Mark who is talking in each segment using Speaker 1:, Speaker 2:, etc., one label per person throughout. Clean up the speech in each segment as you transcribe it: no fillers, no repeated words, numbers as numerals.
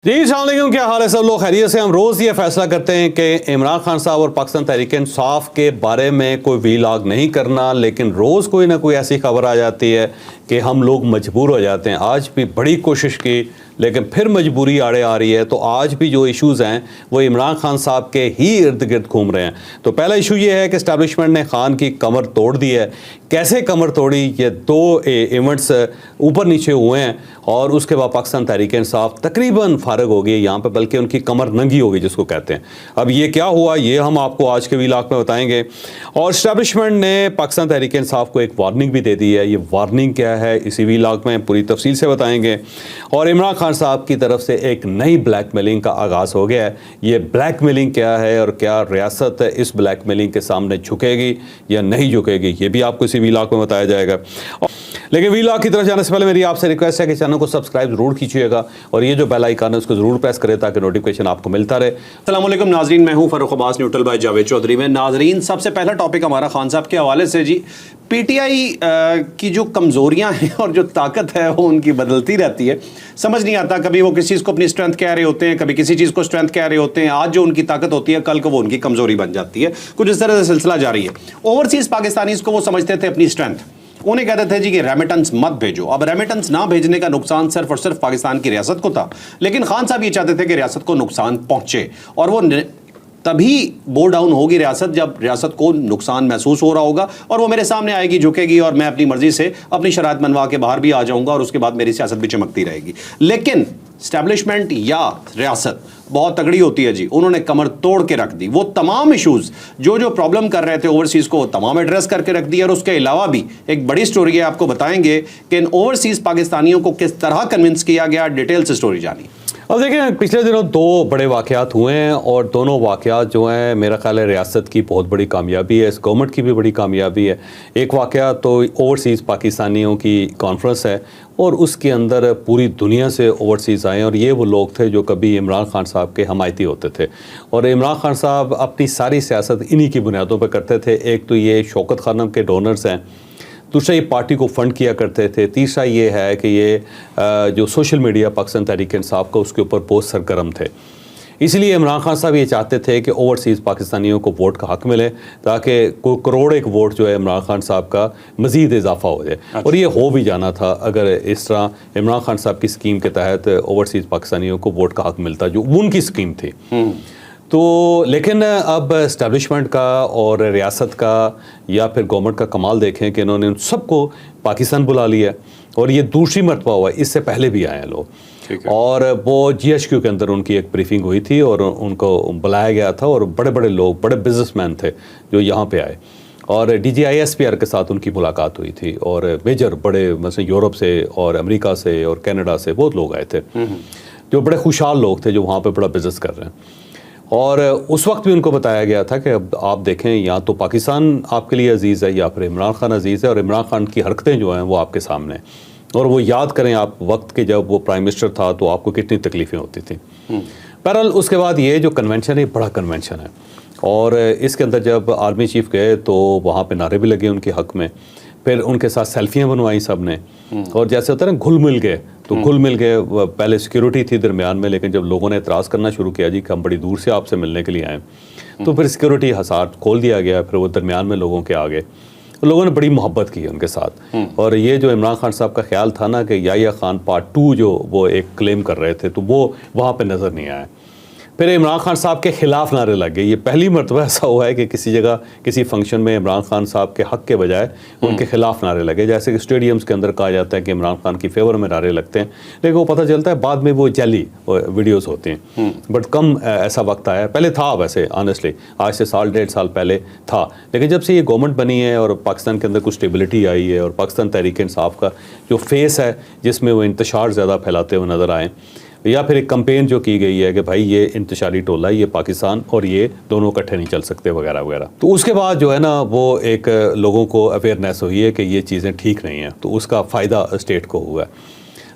Speaker 1: जी अस्सलाम वालेकुम, क्या हाल है सब लोग? खैरियत से? हम रोज़ ये फैसला करते हैं कि इमरान खान साहब और पाकिस्तान तहरीक इंसाफ के बारे में कोई वीलॉग नहीं करना, लेकिन रोज़ कोई ना कोई ऐसी खबर आ जाती है कि हम लोग मजबूर हो जाते हैं। आज भी बड़ी कोशिश की लेकिन फिर मजबूरी आड़े आ रही है। तो आज भी जो इश्यूज़ हैं वो इमरान खान साहब के ही इर्द गिर्द घूम रहे हैं। तो पहला इशू ये है कि इस्टेब्लिशमेंट ने खान की कमर तोड़ दी है। कैसे कमर तोड़ी? ये दो इवेंट्स ऊपर नीचे हुए हैं और उसके बाद पाकिस्तान तहरीक इंसाफ तकरीबन फारग हो गई यहाँ पे, बल्कि उनकी कमर नंगी हो गई जिसको कहते हैं। अब ये क्या हुआ ये हम आपको आज के व्लॉग में बताएंगे। और इस्टेब्लिशमेंट ने पाकिस्तान तहरीक इंसाफ को एक वार्निंग भी दे दी है। ये वार्निंग क्या है इसी व्लॉग में पूरी तफसील से बताएंगे। और इमरान खान साहब की तरफ से एक नई ब्लैकमेलिंग का आगाज़ हो गया है। ये ब्लैकमेलिंग क्या है और क्या रियासत इस ब्लैकमेलिंग के सामने झुकेगी या नहीं झुकेगी, ये भी आपको इसी व्लॉग में बताया जाएगा। लेकिन व्लॉग की तरफ जाने से पहले मेरी आपसे रिक्वेस्ट है कि चैनल को सब्सक्राइब जरूर कीजिएगा और ये जो बेल आइकन है उसको जरूर प्रेस करें ताकि नोटिफिकेशन आपको मिलता रहे।
Speaker 2: अस्सलाम वालेकुम नाजरीन, मैं हूं फर्रुख अब्बास न्यूट्रल बाय जावेद चौधरी में। नाजरीन, सबसे पहला टॉपिक हमारा खान साहब के हवाले से जी। पीटीआई की जो कमज़ोरियां हैं और जो ताकत है वो उनकी बदलती रहती है। समझ नहीं आता, कभी वो किसी चीज़ को अपनी स्ट्रेंथ कह रहे होते हैं, कभी किसी चीज़ को स्ट्रेंथ कह रहे होते हैं। आज जो उनकी ताकत होती है कल को वो उनकी कमज़ोरी बन जाती है। कुछ इस तरह से सिलसिला जारी है। ओवरसीज़ पाकिस्तानीज़ को वो समझते थे अपनी स्ट्रेंथ, उन्हें कहते थे जी कि रेमिटेंस मत भेजो। अब रेमिटेंस ना भेजने का नुकसान सिर्फ और सिर्फ पाकिस्तान की रियासत को था, लेकिन खान साहब ये चाहते थे कि रियासत को नुकसान पहुंचे। और वो तभी बो डाउन होगी रियासत जब रियासत को नुकसान महसूस हो रहा होगा और वो मेरे सामने आएगी, झुकेगी और मैं अपनी मर्जी से अपनी शराइत मनवा के बाहर भी आ जाऊंगा और उसके बाद मेरी सियासत भी चमकती रहेगी। लेकिन स्टैब्लिशमेंट या रियासत बहुत तगड़ी होती है जी। उन्होंने कमर तोड़ के रख दी। वो तमाम इश्यूज जो प्रॉब्लम कर रहे थे ओवरसीज को, वो तमाम एड्रेस करके रख दी। और उसके अलावा भी एक बड़ी स्टोरी है, आपको बताएंगे कि इन ओवरसीज पाकिस्तानियों को किस तरह कन्विंस किया गया। डिटेल से स्टोरी जानिए।
Speaker 1: अब देखिए, पिछले दिनों दो बड़े वाक़यात हुए हैं और दोनों वाक़यात जो हैं मेरा ख्याल है रियासत की बहुत बड़ी कामयाबी है, इस गवर्नमेंट की भी बड़ी कामयाबी है। एक वाक़या तो ओवरसीज़ पाकिस्तानियों की कॉन्फ्रेंस है और उसके अंदर पूरी दुनिया से ओवरसीज़ आए और ये वो लोग थे जो कभी इमरान खान साहब के हमायती होते थे। और इमरान खान साहब अपनी सारी सियासत इन्हीं की बुनियादों पर करते थे। एक तो ये शौकत खानम के डोनर्स हैं, दूसरा ये पार्टी को फ़ंड किया करते थे, तीसरा ये है कि ये जो सोशल मीडिया पाकिस्तान तहरीक इंसाफ का उसके ऊपर बहुत सरगर्म थे। इसलिए इमरान खान साहब ये चाहते थे कि ओवरसीज़ पाकिस्तानियों को वोट का हक़ मिले ताकि कोई करोड़ एक वोट जो है इमरान खान साहब का मज़ीद इजाफा हो जाए। अच्छा। और ये हो भी जाना था अगर इस तरह इमरान खान साहब की स्कीम के तहत ओवरसीज़ पाकिस्तानियों को वोट का हक़ मिलता जो उनकी स्कीम थी। तो लेकिन अब इस्टेब्लिशमेंट का और रियासत का या फिर गवर्नमेंट का कमाल देखें कि इन्होंने उन सबको पाकिस्तान बुला लिया और ये दूसरी मरतबा हुआ। इससे पहले भी आए हैं लोग और वो GHQ के अंदर उनकी एक ब्रीफिंग हुई थी और उनको बुलाया गया था और बड़े बड़े लोग, बड़े बिजनेसमैन थे जो यहाँ पे आए और DGISPR के साथ उनकी मुलाकात हुई थी और मेजर बड़े मतलब यूरोप से और अमेरिका से और कनाडा से बहुत लोग आए थे जो बड़े खुशहाल लोग थे जो वहाँ पे बड़ा बिजनेस कर रहे हैं। और उस वक्त भी उनको बताया गया था कि अब आप देखें या तो पाकिस्तान आपके लिए अजीज़ है या फिर इमरान खान अजीज़ है और इमरान खान की हरकतें जो हैं वो आपके सामने हैं। और वो याद करें आप वक्त के जब वो प्राइम मिनिस्टर था तो आपको कितनी तकलीफ़ें होती थी। बहरहाल उसके बाद ये जो कन्वेंशन है बड़ा कन्वेंशन है और इसके अंदर जब आर्मी चीफ गए तो वहाँ पर नारे भी लगे उनके हक़ में, फिर उनके साथ सेल्फियाँ बनवाई सब ने और जैसे होता है ना घुल मिल गए, तो घुल मिल गए। पहले सिक्योरिटी थी दरमियान में, लेकिन जब लोगों ने एतराज़ करना शुरू किया जी कि हम बड़ी दूर से आपसे मिलने के लिए आए, तो फिर सिक्योरिटी हसार खोल दिया गया। फिर वो दरमियान में लोगों के आगे तो लोगों ने बड़ी मोहब्बत की उनके साथ। और ये जो इमरान खान साहब का ख्याल था ना कि याह्या खान पार्ट 2 जो वो एक क्लेम कर रहे थे तो वो वहाँ पर नज़र नहीं आया। फिर इमरान खान साहब के ख़िलाफ़ नारे लग गए। ये पहली मरतबा ऐसा हुआ है कि किसी जगह किसी फंक्शन में इमरान खान साहब के हक़ के बजाय उनके ख़िलाफ़ नारे लगे। जैसे कि स्टेडियम्स के अंदर कहा जाता है कि इमरान खान की फेवर में नारे लगते हैं, लेकिन वो पता चलता है बाद में वो जैली वीडियोस होती हैं। बट कम ऐसा वक्त आया, पहले था वैसे ऑनेस्टली, आज से साल डेढ़ साल पहले था, लेकिन जब से ये गवर्नमेंट बनी है और पाकिस्तान के अंदर कुछ स्टेबिलिटी आई है और पाकिस्तान तहरीक इंसाफ का जो फेस है जिसमें वो इंतशार ज़्यादा फैलाते हुए नज़र आए या फिर एक कंपेन जो की गई है कि भाई ये इंतशारी टोला, ये पाकिस्तान और ये दोनों इकट्ठे नहीं चल सकते वगैरह वगैरह, तो उसके बाद जो है ना वो एक लोगों को अवेयरनेस हुई है कि ये चीज़ें ठीक नहीं हैं, तो उसका फ़ायदा स्टेट को हुआ है।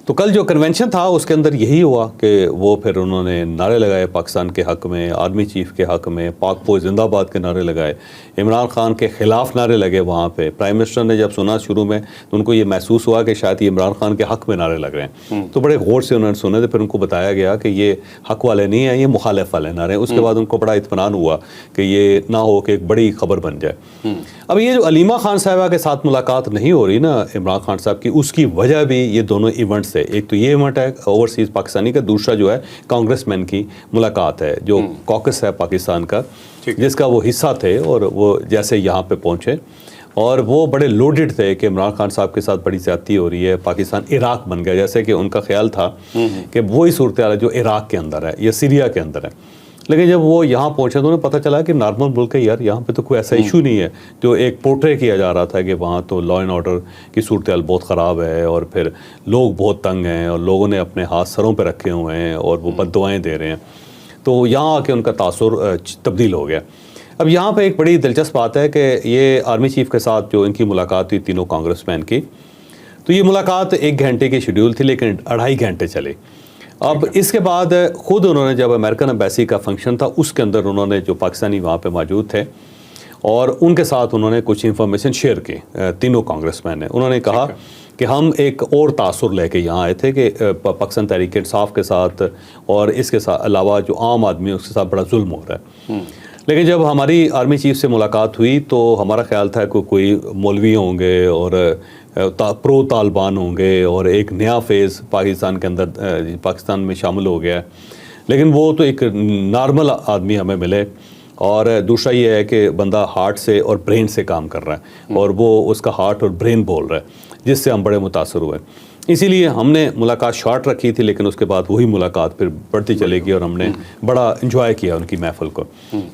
Speaker 1: तो कल जो कन्वेंशन था उसके अंदर यही हुआ कि वो फिर उन्होंने नारे लगाए पाकिस्तान के हक़ में, आर्मी चीफ के हक़ में, पाक फौज जिंदाबाद के नारे लगाए, इमरान खान के ख़िलाफ़ नारे लगे वहाँ पे। प्राइम मिनिस्टर ने जब सुना शुरू में तो उनको ये महसूस हुआ कि शायद ये इमरान खान के हक़ में नारे लग रहे हैं, तो बड़े गौर से उन्होंने सुने थे। फिर उनको बताया गया कि ये हक़ वाले नहीं हैं, ये मुखालिफ वाले नारे। उसके बाद उनको बड़ा इत्मीनान हुआ कि ये ना हो कि एक बड़ी खबर बन जाए। अब ये जो अलीमा खान साहिबा के साथ मुलाकात नहीं हो रही ना इमरान खान साहब की, उसकी वजह भी ये दोनों इवेंट्स है। एक तो ये इवेंट है ओवरसीज़ पाकिस्तानी का, दूसरा जो है कांग्रेसमैन की मुलाकात है जो कॉकस है पाकिस्तान का, जिसका वो हिस्सा थे और वो जैसे यहाँ पे पहुँचे और वो बड़े लोडेड थे कि इमरान खान साहब के साथ बड़ी ज़्यादती हो रही है, पाकिस्तान इराक बन गया, जैसे कि उनका ख्याल था कि वही सूरत हाल है जो इराक के अंदर है या सीरिया के अंदर है। लेकिन जब वो यहाँ पहुँचे तो उन्हें पता चला कि नॉर्मल मुल्क है यार, यहाँ पे तो कोई ऐसा इशू नहीं है जो एक पोर्ट्रे किया जा रहा था कि वहाँ तो लॉ एंड ऑर्डर की सूरत हाल बहुत ख़राब है और फिर लोग बहुत तंग हैं और लोगों ने अपने हाथ सरों पे रखे हुए हैं और वो बद्दुआएं दे रहे हैं। तो यहाँ आके उनका तासुर तब्दील हो गया। अब यहाँ पे एक बड़ी दिलचस्प बात है कि ये आर्मी चीफ के साथ जो इनकी मुलाकात हुई तीनों कांग्रेसमैन की, तो ये मुलाकात 1 घंटे की शेड्यूल थी लेकिन 2.5 घंटे चली। अब इसके बाद ख़ुद उन्होंने जब अमेरिकन एम्बेसी का फंक्शन था उसके अंदर उन्होंने जो पाकिस्तानी वहाँ पे मौजूद थे और उनके साथ उन्होंने कुछ इंफॉर्मेशन शेयर की, तीनों कांग्रेसमैन ने। उन्होंने कहा कि हम एक और तासुर लेके यहाँ आए थे कि पाकिस्तान तहरीक इंसाफ के साथ और इसके साथ अलावा जो आम आदमी है उसके साथ बड़ा जुल्म हो रहा है। लेकिन जब हमारी आर्मी चीफ से मुलाकात हुई तो हमारा ख्याल था कि कोई मौलवी होंगे और प्रो तालिबान होंगे और एक नया फेज़ पाकिस्तान के अंदर पाकिस्तान में शामिल हो गया है। लेकिन वो तो एक नॉर्मल आदमी हमें मिले और दूसरा ये है कि बंदा हार्ट से और ब्रेन से काम कर रहा है और वो उसका हार्ट और ब्रेन बोल रहा है, जिससे हम बड़े मुतासर हुए। इसीलिए हमने मुलाकात शॉर्ट रखी थी लेकिन उसके बाद वही मुलाकात फिर बढ़ती चलेगी और हमने बड़ा इंजॉय किया उनकी महफिल को।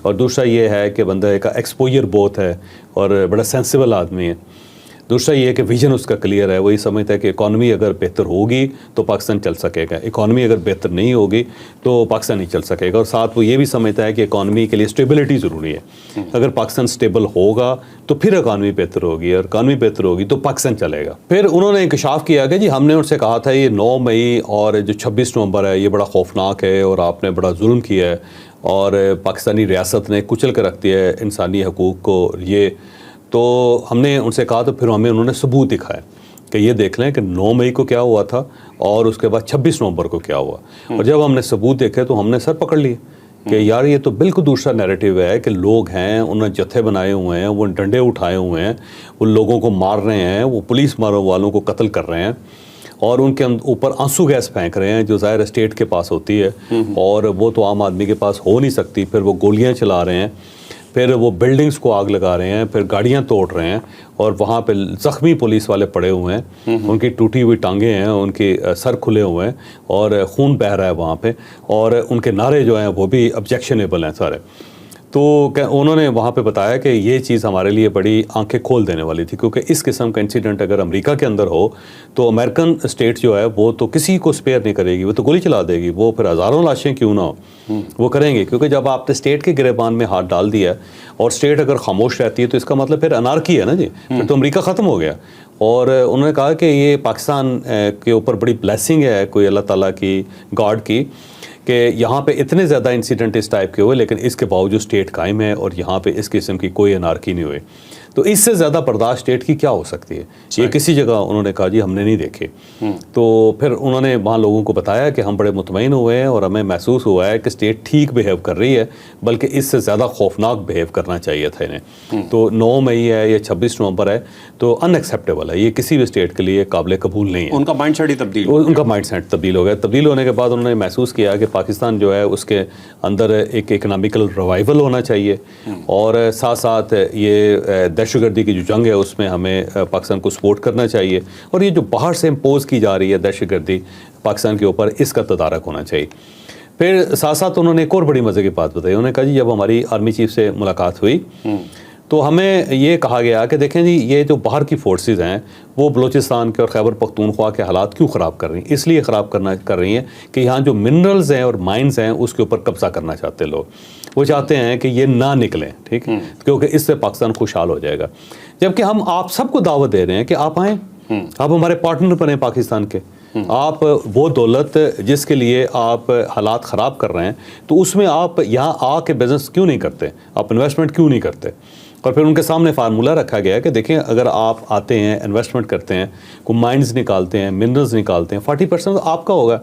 Speaker 1: और दूसरा ये है कि बंदा का एक्सपोजर बहुत है और बड़ा सेंसिबल आदमी है। दूसरा ये है कि विजन उसका क्लियर है, वही समझता है कि इकॉनमी अगर बेहतर होगी तो पाकिस्तान चल सकेगा, इकॉनमी अगर बेहतर नहीं होगी तो पाकिस्तान नहीं चल सकेगा। और साथ वो ये भी समझता है कि इकॉनमी के लिए स्टेबिलिटी ज़रूरी है। अगर पाकिस्तान स्टेबल होगा तो फिर इकॉनमी बेहतर होगी और इकॉनमी बेहतर होगी तो पाकिस्तान चलेगा। फिर उन्होंने इंकशाफ किया कि जी हमने उनसे कहा था ये 9 मई और जो 26 नवंबर है ये बड़ा खौफनाक है और आपने बड़ा जुल्म किया है और पाकिस्तानी रियासत ने कुचल कर रख दिया है इंसानी हकूक़ को। ये तो हमने उनसे कहा तो फिर हमें उन्होंने सबूत दिखाया कि ये देख लें कि 9 मई को क्या हुआ था और उसके बाद 26 नवंबर को क्या हुआ। और जब हमने सबूत देखे तो हमने सर पकड़ लिए कि यार ये तो बिल्कुल दूसरा नैरेटिव है कि लोग हैं, उन्होंने जत्थे बनाए हुए हैं, वो डंडे उठाए हुए हैं, वो लोगों को मार रहे हैं, वो पुलिस मारो वालों को कत्ल कर रहे हैं और उनके ऊपर आंसू गैस फेंक रहे हैं जो ज़ाहिर स्टेट के पास होती है और वो तो आम आदमी के पास हो नहीं सकती। फिर वो गोलियाँ चला रहे हैं, फिर वो बिल्डिंग्स को आग लगा रहे हैं, फिर गाड़ियां तोड़ रहे हैं और वहाँ पे ज़ख्मी पुलिस वाले पड़े हुए हैं, उनकी टूटी हुई टांगें हैं, उनके सर खुले हुए हैं और खून बह रहा है वहाँ पे और उनके नारे जो हैं वो भी ऑब्जेक्शनेबल हैं सारे। तो उन्होंने वहाँ पे बताया कि ये चीज़ हमारे लिए बड़ी आंखें खोल देने वाली थी क्योंकि इस किस्म का इंसिडेंट अगर अमेरिका के अंदर हो तो अमेरिकन स्टेट जो है वो तो किसी को स्पेयर नहीं करेगी, वो तो गोली चला देगी, वो फिर हज़ारों लाशें क्यों ना हो वो करेंगे। क्योंकि जब आपने स्टेट के गिरेबान में हाथ डाल दिया और स्टेट अगर खामोश रहती है तो इसका मतलब फिर अनारकी है ना जी, फिर तो अमेरिका ख़त्म हो गया। और उन्होंने कहा कि ये पाकिस्तान के ऊपर बड़ी ब्लेसिंग है कोई अल्लाह ताला की, गॉड की, कि यहाँ पे इतने ज़्यादा इंसिडेंट इस टाइप के हुए लेकिन इसके बावजूद स्टेट कायम है और यहाँ पे इस किस्म की कोई अनारकी नहीं हुई। तो इससे ज़्यादा बर्दाश्त स्टेट की क्या हो सकती है, ये किसी जगह उन्होंने कहा जी हमने नहीं देखे। तो फिर उन्होंने वहाँ लोगों को बताया कि हम बड़े मुतमईन हुए हैं और हमें महसूस हुआ है कि स्टेट ठीक बिहेव कर रही है, बल्कि इससे ज़्यादा खौफनाक बिहेव करना चाहिए था इन्हें। तो 9 मई है या 26 नवंबर है तो अनएक्सेप्टेबल है, ये किसी भी स्टेट के लिए काबिल कबूल नहीं है।
Speaker 2: उनका माइंड सेट ही तब्दील
Speaker 1: उनका माइंड सेट तब्दील हो गया। तब्दील होने के बाद उन्होंने महसूस किया कि पाकिस्तान जो है उसके अंदर एक इकनॉमिकल रिवाइवल होना चाहिए और साथ साथ ये दहशतगर्दी की जो जंग है उसमें हमें पाकिस्तान को सपोर्ट करना चाहिए और ये जो बाहर से इम्पोज की जा रही है दहशतगर्दी पाकिस्तान के ऊपर, इसका तदारक होना चाहिए। फिर साथ साथ उन्होंने एक और बड़ी मज़े की बात बताई। उन्होंने कहा जी जब हमारी आर्मी चीफ से मुलाकात हुई तो हमें ये कहा गया कि देखें जी ये जो बाहर की फोर्सेस हैं वो बलूचिस्तान के और खैबर पख्तूनख्वा के हालात क्यों ख़राब कर रही हैं, इसलिए ख़राब कर रही हैं कि यहाँ जो मिनरल्स हैं और माइंस हैं उसके ऊपर कब्ज़ा करना चाहते लोग। वो चाहते हैं कि ये ना निकलें, ठीक है, क्योंकि इससे पाकिस्तान खुशहाल हो जाएगा। जबकि हम आप सबको दावत दे रहे हैं कि आप आएँ, आप हमारे पार्टनर बने पाकिस्तान के, आप वो दौलत जिसके लिए आप हालात ख़राब कर रहे हैं, तो उसमें आप यहाँ आके बिज़नेस क्यों नहीं करते, आप इन्वेस्टमेंट क्यों नहीं करते? और फिर उनके सामने फार्मूला रखा गया है कि देखें, अगर आप आते हैं, इन्वेस्टमेंट करते हैं, को माइंस निकालते हैं, मिनरल्स निकालते हैं, 40% आपका होगा,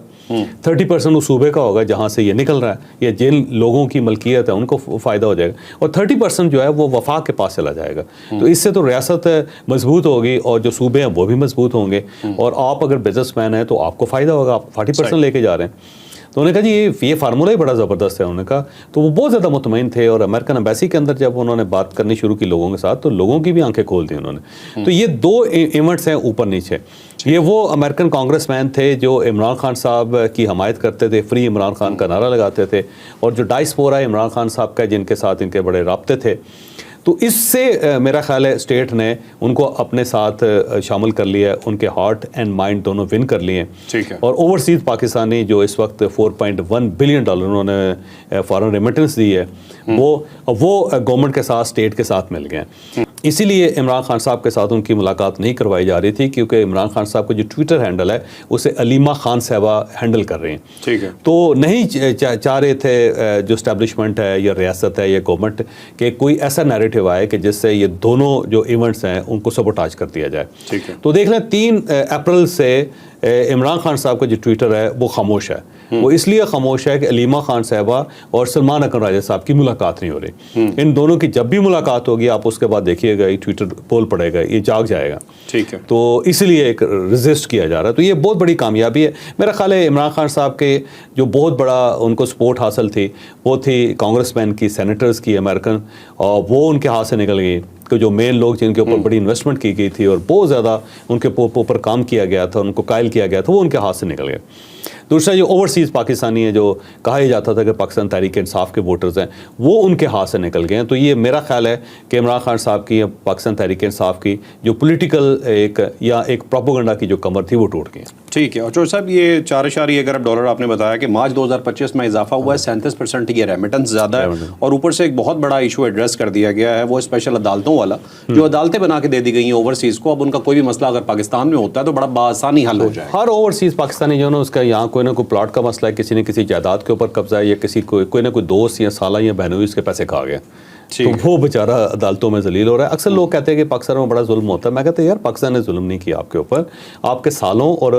Speaker 1: 30% उस सूबे का होगा जहाँ से ये निकल रहा है, या जिन लोगों की मलकियत है उनको फ़ायदा हो जाएगा, और 30% जो है वो वफाक के पास चला जाएगा। तो इससे तो रियासत मजबूत होगी और जो सूबे हैं वो भी मजबूत होंगे, और आप अगर बिजनेसमैन हैं तो आपको फ़ायदा होगा, आप 40% लेके जा रहे हैं। तो उन्होंने कहा जी ये फार्मूला ही बड़ा ज़बरदस्त है। उन्होंने कहा, तो वो बहुत ज़्यादा मुतमईन थे, और अमेरिकन एम्बेसी के अंदर जब उन्होंने बात करनी शुरू की लोगों के साथ, तो लोगों की भी आंखें खोल दी उन्होंने। तो ये 2 इवेंट्स हैं ऊपर नीचे। ये वो अमेरिकन कांग्रेसमैन थे जो इमरान खान साहब की हमायत करते थे, फ्री इमरान खान का नारा लगाते थे, और जो डायस्पोरा इमरान खान साहब का जिनके साथ इनके बड़े राब्ते थे। तो इससे मेरा ख्याल है स्टेट ने उनको अपने साथ शामिल कर लिया है, उनके हार्ट एंड माइंड दोनों विन कर लिए हैं।
Speaker 2: ठीक है।
Speaker 1: और ओवरसीज़ पाकिस्तानी जो इस वक्त $4.1 बिलियन उन्होंने फॉरेन रेमिटेंस दी है, वो गवर्नमेंट के साथ, स्टेट के साथ मिल गए हैं। इसीलिए इमरान खान साहब के साथ उनकी मुलाकात नहीं करवाई जा रही थी, क्योंकि इमरान खान साहब का जो ट्विटर हैंडल है उसे अलीमा खान साहबा हैंडल कर रहे हैं।
Speaker 2: ठीक है।
Speaker 1: तो नहीं चाह रहे थे जो स्टैब्लिशमेंट है या रियासत है या गवर्नमेंट कि कोई ऐसा नैरेटिव आए कि जिससे ये दोनों जो इवेंट्स हैं उनको सबोटाज कर दिया जाए।
Speaker 2: ठीक है।
Speaker 1: तो देख लें 3 अप्रैल से इमरान खान साहब का जो ट्विटर है वो खामोश है। वो इसलिए खामोश है कि अलीमा खान साहबा और सलमान अकरम राजा साहब की मुलाकात नहीं हो रही। इन दोनों की जब भी मुलाकात होगी, आप उसके बाद देखिएगा ये ट्विटर पोल पड़ेगा, ये जाग जाएगा।
Speaker 2: ठीक है।
Speaker 1: तो इसलिए एक रेजिस्ट किया जा रहा है। तो ये बहुत बड़ी कामयाबी है। मेरा ख्याल है इमरान खान साहब के जो बहुत बड़ा उनको सपोर्ट हासिल थी, वो थी कांग्रेसमैन की, सेनेटर्स की, अमेरिकन, और वो उनके हाथ से निकल गई। कि जो मेन लोग जिनके ऊपर बड़ी इन्वेस्टमेंट की गई थी और बहुत ज़्यादा उनके ऊपर काम किया गया था, उनको कायल किया गया था, वो उनके हाथ से निकल गए। दूसरा जो ओवरसीज़ पाकिस्तानी है, जो कहा ही जाता था कि पाकिस्तान तहरीक इंसाफ के वोटर्स हैं, वो उनके हाथ से निकल गए हैं। तो ये मेरा ख्याल है कि इमरान खान साहब की, पाकिस्तान तहरीक इंसाफ की जो पॉलिटिकल एक प्रोपेगेंडा की जो कमर थी वो टूट गई।
Speaker 2: ठीक है। और चौधरी साहब, ये 4.1 अरब डॉलर आपने बताया कि मार्च 2025 में इजाफा हुआ है, 37% ये रेमिटेंस ज़्यादा है, और ऊपर से एक बहुत बड़ा इशू एड्रेस कर दिया गया है, वो स्पेशल अदालतों वाला, जो अदालतें बना के दे दी गई हैं ओवरसीज़ को। अब उनका कोई भी मसला अगर पाकिस्तान में होता है तो बड़ा बासानी हल हो जाए।
Speaker 1: हर ओवरसीज़ पाकिस्तानी जो है उसका यहाँ कोई ना कोई प्लॉट का मसला है, किसी न किसी जायदाद के ऊपर कब्जा है, या किसी कोई ना कोई दोस्त या साला या बहनोई उसके पैसे खा गया, तो वो बेचारा अदालतों में जलील हो रहा है। अक्सर लोग कहते हैं कि पाकिस्तान में बड़ा जुल्म होता है। मैं कहता हूँ यार, पाकिस्तान ने जुल्म नहीं किया आपके ऊपर, आपके सालों और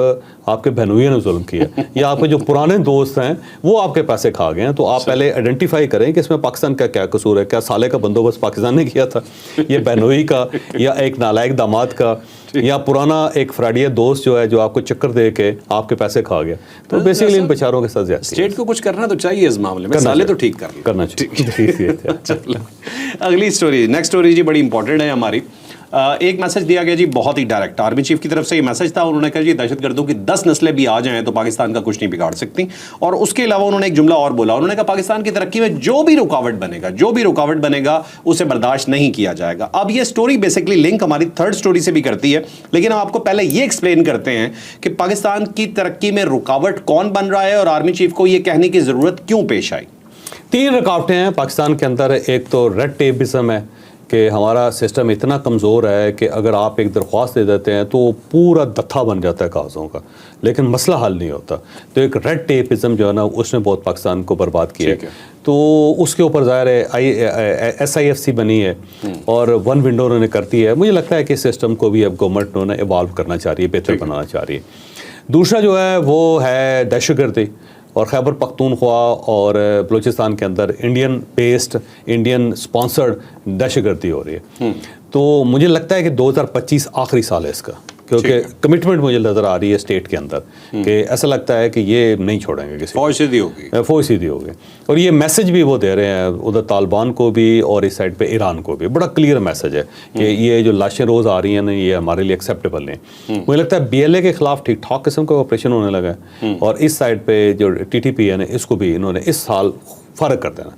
Speaker 1: आपके बहनोइयों ने जुल्म किया, या आपके जो पुराने दोस्त हैं वो आपके पैसे खा गए हैं। तो आप पहले आइडेंटिफाई करें कि इसमें पाकिस्तान का क्या कसूर है। क्या साले का बंदोबस्त पाकिस्तान ने किया था, ये बहनोई का, या एक नालायक दामाद का, या पुराना एक फ्राडिया दोस्त जो है जो आपको चक्कर दे के आपके पैसे खा गया? तो बेसिकली इन बेचारों के साथ ज्यादती है।
Speaker 2: स्टेट को कुछ करना तो चाहिए इस मामले में, साले तो ठीक करना चाहिए। अगली स्टोरी, नेक्स्ट स्टोरी जी बड़ी इंपॉर्टेंट है हमारी। एक मैसेज दिया गया जी, बहुत ही डायरेक्ट, आर्मी चीफ की तरफ से ये मैसेज था। उन्होंने कहा जी दहशतगर्दों की 10 नस्लें भी आ जाएं तो पाकिस्तान का कुछ नहीं बिगाड़ सकती। और उसके अलावा उन्होंने एक जुमला और बोला, उन्होंने कहा पाकिस्तान की तरक्की में जो भी रुकावट बनेगा उसे बर्दाश्त नहीं किया जाएगा। अब ये स्टोरी बेसिकली लिंक हमारी थर्ड स्टोरी से भी करती है, लेकिन हम आपको पहले ये एक्सप्लेन करते हैं कि पाकिस्तान की तरक्की में रुकावट कौन बन रहा है और आर्मी चीफ को ये कहने की जरूरत क्यों पेश आई।
Speaker 1: 3 रुकावटें हैं पाकिस्तान के अंदर। एक तो रेड टेपिज्म है कि हमारा सिस्टम इतना कमज़ोर है कि अगर आप एक दरख्वास्त दे देते हैं तो पूरा दत्था बन जाता है कागज़ों का, लेकिन मसला हल नहीं होता। तो एक रेड टेपिज्म जो है ना, उसने बहुत पाकिस्तान को बर्बाद किया है। तो उसके ऊपर ज़ाहिर है SIFC बनी है और वन विंडो उन्होंने करती है। मुझे लगता है कि सिस्टम को भी अब गवर्नमेंट उन्होंने इवॉल्व करना चाह रही है, बेहतर बनाना चाह रही है। दूसरा जो है वो है दहशतगर्दी, और खैबर पख्तूनख्वा और बलूचिस्तान के अंदर इंडियन बेस्ड, इंडियन स्पॉन्सर्ड दहशतगर्दी हो रही है। तो मुझे लगता है कि 2025 आखिरी साल है इसका, क्योंकि कमिटमेंट मुझे नज़र आ रही है स्टेट के अंदर कि ऐसा लगता है कि ये नहीं छोड़ेंगे किसी, फौज सीधी होगी। और ये मैसेज भी वो दे रहे हैं उधर तालिबान को भी और इस साइड पे ईरान को भी। बड़ा क्लियर मैसेज है कि ये जो लाशें रोज़ आ रही हैं ना, ये हमारे लिए एक्सेप्टेबल नहीं। मुझे लगता है BLA के खिलाफ ठीक ठाक किस्म का ऑपरेशन होने लगा है, और इस साइड पे जो TTP है ना, इसको भी इन्होंने इस साल फ़र्क कर देना।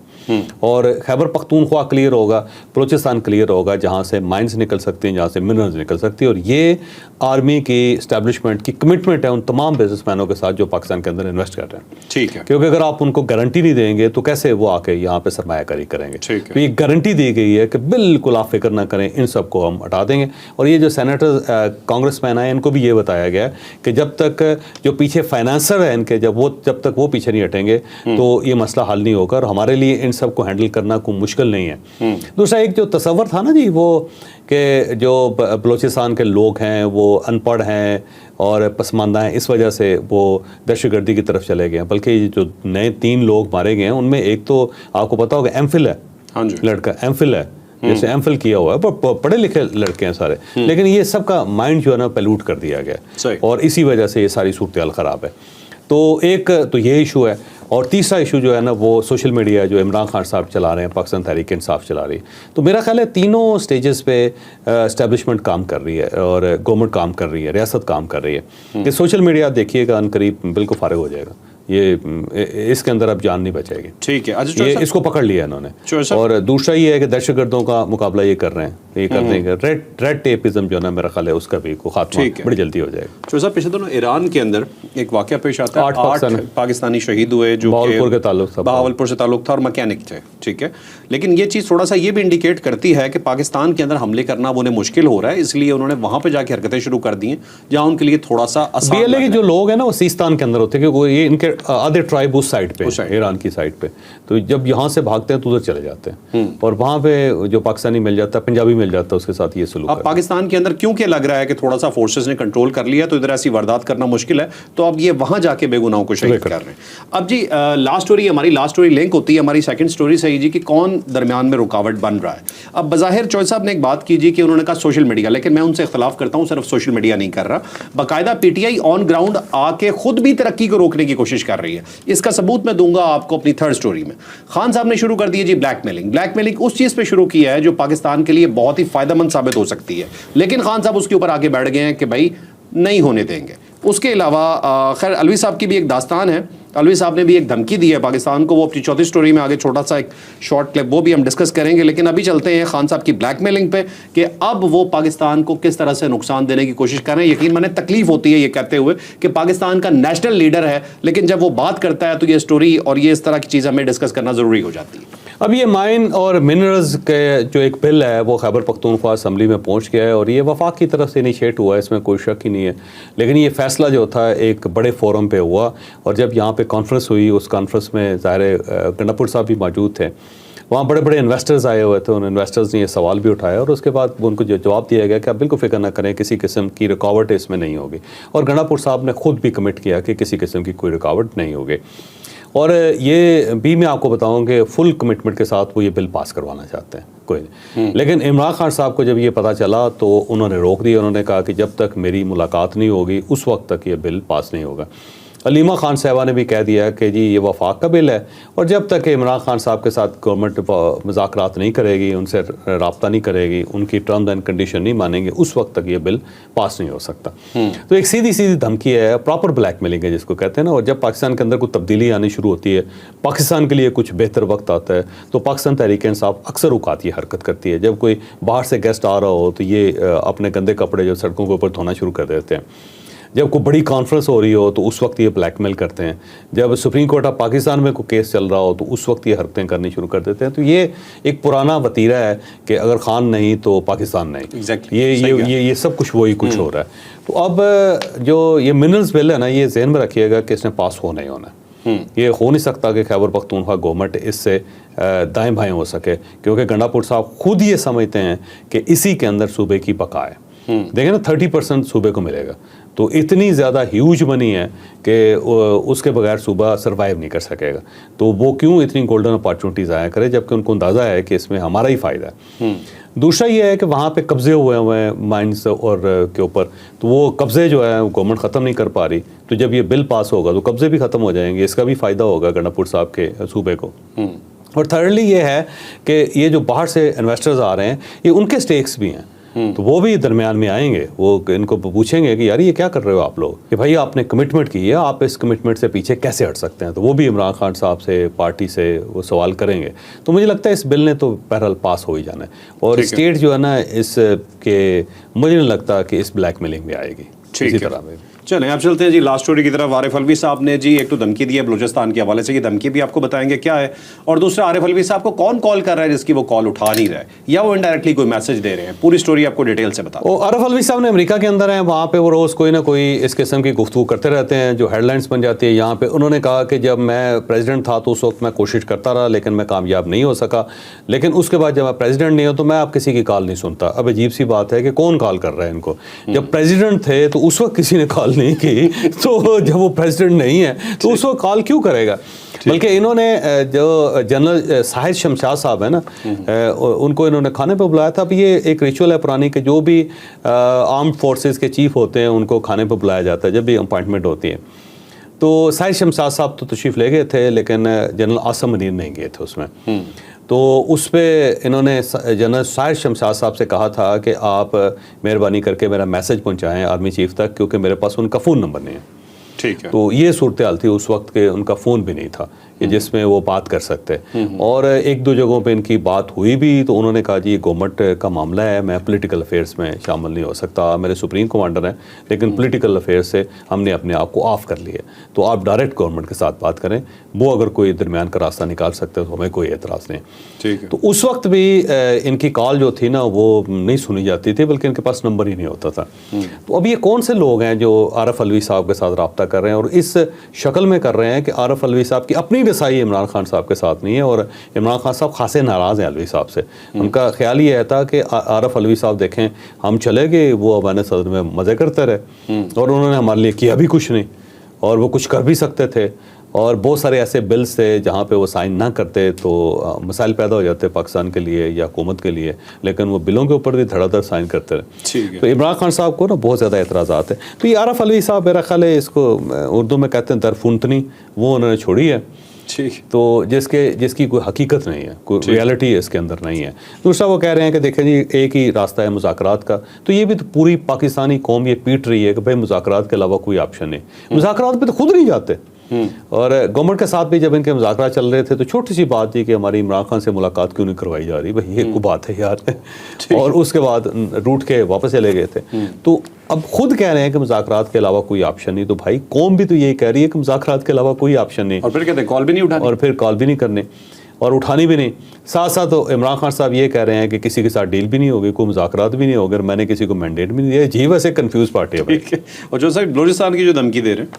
Speaker 1: और खैबर पख्तूनख्वा क्लियर होगा, बलूचिस्तान क्लियर होगा, जहाँ से माइंस निकल सकती हैं, जहाँ से मिनरल्स निकल सकती हैं। और ये आर्मी की इस्टेब्लिशमेंट की कमिटमेंट है उन तमाम बिजनेसमैनों के साथ जो पाकिस्तान के अंदर इन्वेस्ट कर रहे हैं।
Speaker 2: ठीक है,
Speaker 1: क्योंकि अगर आप उनको गारंटी नहीं देंगे तो कैसे वो आके यहाँ पे सरमायाकारी करेंगे। तो ये गारंटी दी गई है कि बिल्कुल आप फिक्र ना करें, इन सबको हम हटा देंगे। और ये जो सेनेटर कांग्रेसमैन आए इनको भी ये बताया गया कि जब तक जो पीछे फाइनेंसर है इनके, जब तक वो पीछे नहीं हटेंगे तो ये मसला हल नहीं होगा। और हमारे लिए इन सबको हैंडल करना कोई मुश्किल नहीं है। दूसरा एक जो तस्वर था ना जी, वो कि जो बलूचिस्तान के लोग हैं वो अनपढ़ हैं और पसमानदा हैं, इस वजह से वो दहशतगर्दी की तरफ चले गए हैं। बल्कि जो नए 3 लोग मारे गए हैं उनमें एक तो आपको पता होगा एमफिल है, लड़का एमफिल है, जैसे एमफिल किया हुआ है, पर पढ़े लिखे लड़के हैं सारे, लेकिन ये सबका माइंड जो है ना पैल्यूट कर दिया गया और इसी वजह से ये सारी सूरत ख़राब है। तो एक तो ये इशू है। और तीसरा इशू जो है ना वो सोशल मीडिया जो इमरान खान साहब चला रहे हैं, पाकिस्तान तहरीक इंसाफ चला रही है। तो मेरा ख्याल है तीनों स्टेजेस पे एस्टेब्लिशमेंट काम कर रही है और गवर्नमेंट काम कर रही है, रियासत काम कर रही है। कि सोशल मीडिया देखिएगा अनकरीब बिल्कुल फारिग हो जाएगा, ये इसके अंदर अब जान नहीं बचेगी।
Speaker 2: ठीक है, अच्छा
Speaker 1: ये इसको पकड़ लिया इन्होंने। और दूसरा ये है कि दहशतगर्दों का मुकाबला ये कर रहे हैं, ये करने का रेड टेपिज्म जो है ना मेरा ख्याल है उसका भी को खात्मा बड़ी जल्दी हो जाएगा।
Speaker 2: चौधरी साहब, पिछले दिनों ईरान के अंदर एक वाकया पेश आता है, 8 पाकिस्तानी शहीद हुए जो बहावलपुर से ताल्लुक था और मैकेनिक थे। ठीक है, लेकिन ये चीज़ थोड़ा सा ये भी इंडिकेट करती है कि पाकिस्तान के अंदर हमले करना वो उन्हें मुश्किल हो रहा है, इसलिए उन्होंने वहाँ पे जाके हरकतें शुरू कर दी हैं जहाँ उनके लिए थोड़ा सा आसान।
Speaker 1: BLA के जो लोग हैं ना वो सीस्तान के अंदर होते हैं, क्योंकि ये इनके आधे ट्राइब उस साइड पे, ईरान की साइड पे, तो जब यहाँ से भागते हैं तो उधर चले जाते हैं और वहाँ पे जो पाकिस्तानी मिल जाता है, पंजाबी मिल जाता है, उसके साथ ये सलूक।
Speaker 2: अब पाकिस्तान के अंदर क्योंकि लग रहा है कि थोड़ा सा फोर्सेस ने कंट्रोल कर लिया तो इधर ऐसी वारदात करना मुश्किल है, तो अब ये वहाँ जाके बेगुनाहों को शहीद कर रहे हैं। अब जी लास्ट स्टोरी लिंक होती है हमारी सेकंड स्टोरी से ही जी, कि कौन दरमियान में रुकावट बन रहा है। अब बज़ाहिर चौधरी साहब ने एक बात की जी कि उन्होंने कहा सोशल मीडिया, लेकिन मैं उनसे इख्तलाफ करता हूँ, सिर्फ सोशल मीडिया नहीं कर रहा, बाकायदा PTI ऑन ग्राउंड आके खुद भी तरक्की को रोकने की कोशिश कर रही है। इसका सबूत मैं दूंगा आपको अपनी थर्ड स्टोरी में। खान साहब ने शुरू कर दी है जी ब्लैकमेलिंग उस चीज़ पे शुरू किया है जो पाकिस्तान के लिए बहुत ही फायदेमंद साबित हो सकती है, लेकिन खान साहब उसके ऊपर आगे बैठ गए हैं कि भाई नहीं होने देंगे। उसके अलावा खैर अलवी साहब की भी एक दास्तान है, अलवी साहब ने भी एक धमकी दी है पाकिस्तान को, वो अपनी चौथी स्टोरी में आगे छोटा सा एक शॉर्ट क्लिप वो भी हम डिस्कस करेंगे। लेकिन अभी चलते हैं खान साहब की ब्लैकमेलिंग पे कि अब वो पाकिस्तान को किस तरह से नुकसान देने की कोशिश कर रहे हैं। यकीन माने तकलीफ होती है ये कहते हुए कि पाकिस्तान का नेशनल लीडर है, लेकिन जब वो बात करता है तो ये स्टोरी और ये इस तरह की चीज़ हमें डिस्कस करना ज़रूरी हो जाती है।
Speaker 1: अब ये माइन और मिनरल्स के जो एक बिल है वो खैबर पख्तूनख्वा असम्बली में पहुंच गया है और ये वफाक की तरफ से इनिशिएट हुआ है, इसमें कोई शक ही नहीं है। लेकिन ये फैसला जो था एक बड़े फोरम पे हुआ और जब यहाँ पे कॉन्फ्रेंस हुई, उस कॉन्फ्रेंस में ज़ाहिर गंडापुर साहब भी मौजूद थे, वहाँ बड़े बड़े इन्वेस्टर्स आए हुए थे, उन इन्वेस्टर्स ने ये सवाल भी उठाया और उसके बाद उनको जो जवाब दिया गया कि आप बिल्कुल फिक्र ना करें, किसी किस्म की रुकावट इसमें नहीं होगी। और गंडापुर साहब ने खुद भी कमिट किया कि किसी किस्म की कोई रुकावट नहीं होगी। और ये भी मैं आपको बताऊं कि फुल कमिटमेंट के साथ वो ये बिल पास करवाना चाहते हैं कोई नहीं। लेकिन इमरान खान साहब को जब ये पता चला तो उन्होंने रोक दिया, उन्होंने कहा कि जब तक मेरी मुलाकात नहीं होगी उस वक्त तक ये बिल पास नहीं होगा। अलीमा खान साहबा ने भी कह दिया कि जी ये वफाक का बिल है और जब तक इमरान खान साहब के साथ गवर्नमेंट मुज़ाकरात नहीं करेगी, उनसे रब्ता नहीं करेगी, उनकी टर्म्स एंड कंडीशन नहीं मानेंगे, उस वक्त तक ये बिल पास नहीं हो सकता। तो एक सीधी सीधी धमकी है, प्रॉपर ब्लैकमेलिंग है जिसको कहते हैं ना। और जब पाकिस्तान के अंदर कोई तब्दीली आनी शुरू होती है, पाकिस्तान के लिए कुछ बेहतर वक्त आता है, तो पाकिस्तान तहरीक इंसाफ अक्सर औकात ये हरकत करती है। जब कोई बाहर से गेस्ट आ रहा हो तो ये अपने गंदे कपड़े जो सड़कों के ऊपर धोना शुरू कर देते हैं। जब कोई बड़ी कॉन्फ्रेंस हो रही हो तो उस वक्त ये ब्लैकमेल करते हैं। जब सुप्रीम कोर्ट ऑफ पाकिस्तान में कोई केस चल रहा हो तो उस वक्त ये हरकतें करनी शुरू कर देते हैं। तो ये एक पुराना वतीरा है कि अगर खान नहीं तो पाकिस्तान नहीं।
Speaker 2: Exactly.
Speaker 1: ये सब कुछ वही कुछ हो रहा है। तो अब जो ये मिनरल्स बिल है ना, ये जहन में रखिएगा कि इसने पास हो नहीं होना। ये हो नहीं सकता कि खैबर पख्तूनख्वा गवर्नमेंट इससे दाएं बाएं हो सके, क्योंकि गंडापुर साहब खुद ये समझते हैं कि इसी के अंदर सूबे की बका है। देखें ना 30% सूबे को मिलेगा, तो इतनी ज़्यादा ह्यूज मनी है कि उसके बगैर सूबा सर्वाइव नहीं कर सकेगा। तो वो क्यों इतनी गोल्डन अपॉर्चुनिटीज़ आया करे जबकि उनको अंदाज़ा है कि इसमें हमारा ही फ़ायदा है। दूसरा ये है कि वहाँ पे कब्ज़े हुए हैं माइंस और के ऊपर, तो वो कब्ज़े जो है गवर्नमेंट ख़त्म नहीं कर पा रही। तो जब ये बिल पास होगा तो कब्ज़े भी ख़त्म हो जाएंगे, इसका भी फ़ायदा होगा गंडापुर साहब के सूबे को। और थर्डली ये है कि ये जो बाहर से इन्वेस्टर्स आ रहे हैं ये उनके स्टेक्स भी हैं। तो वो भी दरमियान में आएंगे, वो इनको पूछेंगे कि यार ये क्या कर रहे हो आप लोग, कि भाई आपने कमिटमेंट की है, आप इस कमिटमेंट से पीछे कैसे हट सकते हैं। तो वो भी इमरान खान साहब से, पार्टी से वो सवाल करेंगे। तो मुझे लगता है इस बिल ने तो बहरहाल पास हो ही जाना है, और स्टेट जो है ना इसके मुझे नहीं लगता कि इस ब्लैकमेलिंग में आएगी इसी तरह में।
Speaker 2: चलें अब चलते हैं जी लास्ट स्टोरी की तरफ। आरिफ अलवी साहब ने जी एक तो धमकी दी है बलूचिस्तान के हवाले से, ये धमकी भी आपको बताएंगे क्या है, और दूसरा आरिफ अलवी साहब को कौन कॉल कर रहा है जिसकी वो कॉल उठा नहीं रहा है, या वो इनडायरेक्टली कोई मैसेज दे रहे हैं। पूरी स्टोरी आपको डिटेल से बता।
Speaker 1: आरिफ अलवी साहब ने अमेरिका के अंदर हैं, वहाँ पे वो रोज़ कोई ना कोई इस किस्म की गुफ्तगू करते रहते हैं जो हेडलाइंस बन जाती है। यहाँ पे उन्होंने कहा कि जब मैं प्रेसिडेंट था तो उस वक्त मैं कोशिश करता रहा लेकिन मैं कामयाब नहीं हो सका, लेकिन उसके बाद जब मैं प्रेसिडेंट नहीं हूँ तो मैं आप किसी की कॉल नहीं सुनता। अब अजीब सी बात है कि कौन कॉल कर रहा है इनको, जब प्रेसिडेंट थे तो उस वक्त किसी ने कॉल नहीं की, तो जब वो प्रेसिडेंट नहीं है तो उस वक्त कॉल क्यों करेगा। बल्कि इन्होंने जो जनरल साहिद शमशाद साहब है ना, उनको इन्होंने खाने पे बुलाया था। अब ये एक रिचुअल है पुरानी कि जो भी आर्म्ड फोर्सेस के चीफ होते हैं उनको खाने पे बुलाया जाता है जब भी अपॉइंटमेंट होती है। तो साहिद शमशाद साहब तो तशरीफ़ ले गए थे, लेकिन जनरल आसम मुनीर नहीं गए थे उसमें। तो उस पर इन्होंने जनरल साहिद शमशाद साहब से कहा था कि आप मेहरबानी करके मेरा मैसेज पहुंचाएं आर्मी चीफ तक, क्योंकि मेरे पास उनका फ़ोन नंबर नहीं है।
Speaker 2: ठीक है।
Speaker 1: तो ये सूरत हाल थी उस वक्त के, उनका फ़ोन भी नहीं था कि जिसमें वो बात कर सकते। और एक दो जगहों पे इनकी बात हुई भी, तो उन्होंने कहा जी ये गवर्नमेंट का मामला है, मैं पॉलिटिकल अफेयर्स में शामिल नहीं हो सकता, मेरे सुप्रीम कमांडर हैं, लेकिन पॉलिटिकल अफेयर्स से हमने अपने आप को ऑफ कर लिया, तो आप डायरेक्ट गवर्नमेंट के साथ बात करें, वो अगर कोई दरमियान का रास्ता निकाल सकते हैं तो हमें कोई एतराज़ नहीं।
Speaker 2: ठीक है।
Speaker 1: तो उस वक्त भी इनकी कॉल जो थी ना वो नहीं सुनी जाती थी, बल्कि इनके पास नंबर ही नहीं होता था। तो अब ये कौन से लोग हैं जो आरिफ अलवी साहब के साथ रब्ता कर रहे हैं, और इस शक्ल में कर रहे हैं कि आरिफ अलवी साहब की अपनी रसाई इमरान खान साहब के साथ नहीं है, और इमरान खान साहब खासे नाराज़ हैं अलवी साहब से। उनका ख्याल ये था कि आरिफ अलवी साहब देखें हम चले गए, वो अवान सदर में मज़े करते रहे, और उन्होंने हमारे लिए किया भी कुछ नहीं, और वो कुछ कर भी सकते थे। और बहुत सारे ऐसे बिल्स थे जहाँ पे वो साइन ना करते तो मसाइल पैदा हो जाते पाकिस्तान के लिए या हुकूमत के लिए, लेकिन वो बिलों के ऊपर भी धड़ाधड़ साइन करते रहे। तो इमरान खान साहब को ना बहुत ज़्यादा एतराज़ात है। तो ये आरिफ अलवी साहब मेरा ख्याल है, इसको उर्दू में कहते हैं दरफुंतनी, वो उन्होंने छोड़ी है।
Speaker 2: ठीक।
Speaker 1: तो जिसकी कोई हकीकत नहीं है, कोई रियलिटी इसके अंदर नहीं है। दूसरा वो कह रहे हैं कि देखें जी एक ही रास्ता है मुज़ाकरात का, तो ये भी तो पूरी पाकिस्तानी कौम ये पीट रही है कि भाई मुज़ाकरात के अलावा कोई ऑप्शन नहीं। मुज़ाकरात पे तो खुद नहीं जाते। और गवर्नमेंट के साथ भी जब इनके मुज़ाकरा चल रहे थे तो छोटी सी बात थी कि हमारी इमरान खान से मुलाकात क्यों नहीं करवाई जा रही, भाई ये कोई बात है यार। और उसके बाद रूट के वापस चले गए थे। तो अब खुद कह रहे हैं कि मुज़ाकरात के अलावा कोई ऑप्शन नहीं, तो भाई कौम भी तो यही कह रही है कि मुज़ाकरात के अलावा कोई ऑप्शन नहीं,
Speaker 2: और फिर कहते हैं कॉल भी नहीं उठानी,
Speaker 1: और फिर कॉल भी नहीं करने और उठानी भी नहीं। साथ साथ तो इमरान खान साहब ये कह रहे हैं कि किसी के साथ डील भी नहीं होगी, कोई मुज़ाकरात भी नहीं होगा, मैंने किसी को मैंडेट भी नहीं दिया। जी वैसे कंफ्यूज पार्टी है।
Speaker 2: ठीक है। और जो सर बलूचिस्तान की जो धमकी दे रहे हैं,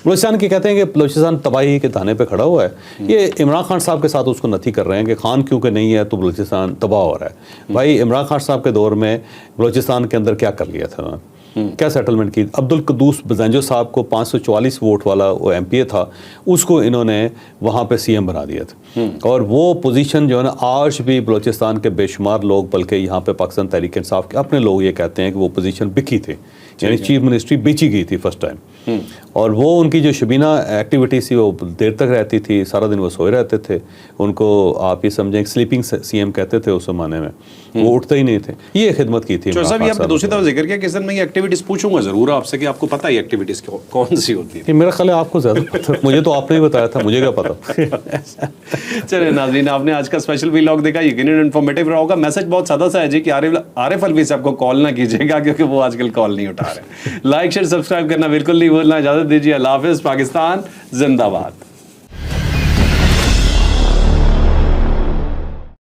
Speaker 1: बलूचिस्तान की कहते हैं कि बलूचिस्तान तबाही के दाने पे खड़ा हुआ है, ये इमरान खान साहब के साथ उसको नथी कर रहे हैं कि खान क्योंकि नहीं है तो बलूचिस्तान तबाह हो रहा है। भाई इमरान खान साहब के दौर में बलूचिस्तान के अंदर क्या कर लिया था उन्होंने, क्या सेटलमेंट की। अब्दुल कद्दूस बज़ंजो साहब को 544 वोट वाला वो एमपीए था, उसको इन्होंने वहाँ पे सीएम बना दिया था। और वो पोजीशन जो है ना आज भी बलूचिस्तान के बेशुमार लोग, बल्कि यहाँ पे पाकिस्तान तहरीक इंसाफ के अपने लोग ये कहते हैं कि वो पोजीशन बिकी थी, यानी चीफ मिनिस्ट्री बेची गई थी फर्स्ट टाइम। और वो उनकी जो शबीना एक्टिविटी थी वो देर तक रहती थी, सारा दिन वो सोए रहते थे, उनको आप ये समझें स्लीपिंग सीएम कहते थे उस ज़माने में, वो उठते ही नहीं थे। ये खिदमत की थी।
Speaker 2: सर आपने दूसरी तरफ जिक्र किया कि मैं ये एक्टिविटीज़ पूछूंगा ज़रूर आपसे कि आपको पता है एक्टिविटीज़ कौन सी होती है।
Speaker 1: मेरा ख्याल है आपको ज़्यादा पता, मुझे तो आपने ही बताया था, मुझे क्या पता।
Speaker 2: चलिए नाज़रीन, आपने आज का स्पेशल व्लॉग देखा, यकीनन इन्फॉर्मेटिव रहा होगा। मैसेज बहुत सादा सा है जी कि आरिफ अलवी साहब को कॉल ना कीजिएगा क्योंकि वो आजकल कॉल नहीं उठा रहे। लाइक शेयर सब्सक्राइब करना बिल्कुल नहीं भूलना। इजाज़त दीजिए, अल्लाह हाफ़िज़। पाकिस्तान जिंदाबाद।